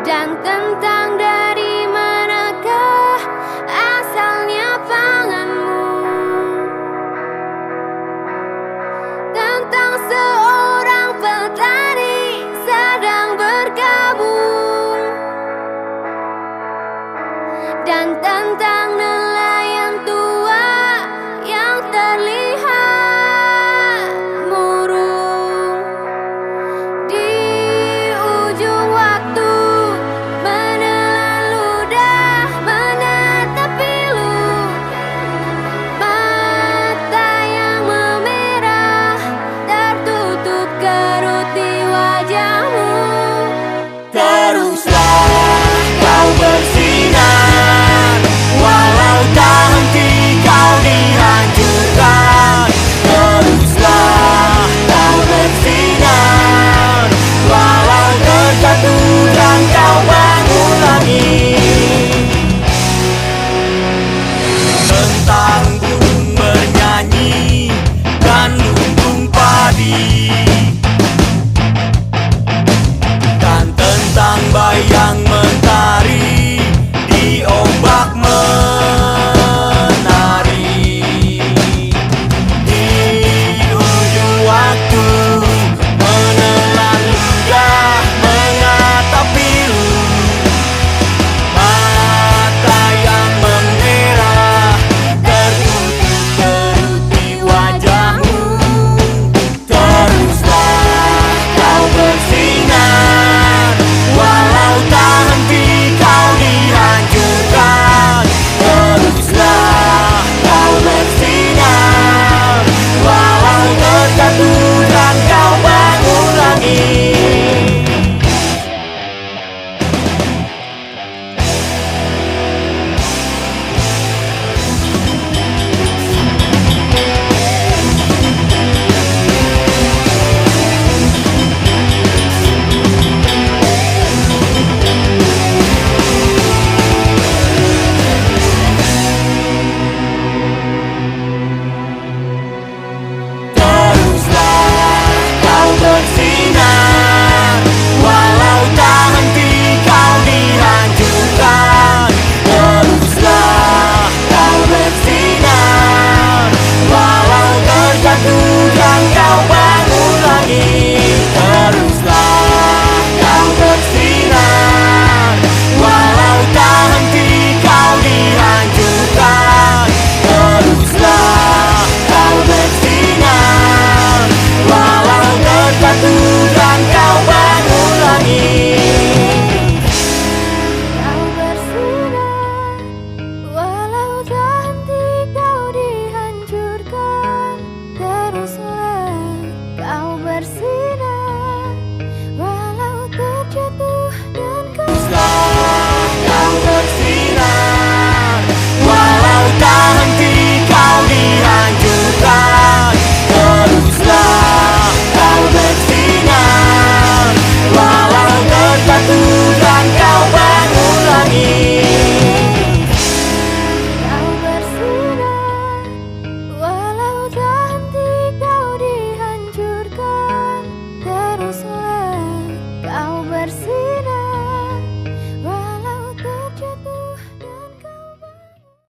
dan tentang dari manakah asalnya panganmu, tentang seorang petani sedang berkabung, dan tentang nelayan tua yang terlihat murung. Di ujung waktu menelan ludah menatap pilu, mata yang memerah tertutup kerut di wajahmu. Teruslah kau bersinar, walau tak henti kau dihancurkan. Teruslah kau bersinar, walau terjatuh dan kau bangun lagi. Tentang burung bernyanyi dan lumbung padi, dan tentang bayang mentari di ombak menari. Di ujung waktu menelan ludah mengatap pilu, mata yang memerah tertutup kerut di wajahmu. Teruslah kau bersinar, walau tak henti kau dihancurkan. Teruslah kau bersinar, walau terjatuh dan kau bangun lagi. Teruslah kau bersinar, walau tak henti kau dihancurkan. Teruslah kau bersinar, walau terjatuh dan kau bangun lagi. Teruslah kau bersinar, walau tak henti kau dihancurkan. Teruslah kau bersinar, walau terjatuh dan kau bangun lagi. Kau bersinar, walau tak henti kau dihancurkan. Teruslah kau bersinar, walau terjatuh dan kau Teruslah kau bersinar, walau tak henti kau dihancurkan. Teruslah kau bersinar, walau terjatuh dan kau bangun lagi. Kau bersinar, walau tak henti kau dihancurkan. Teruslah kau bersinar.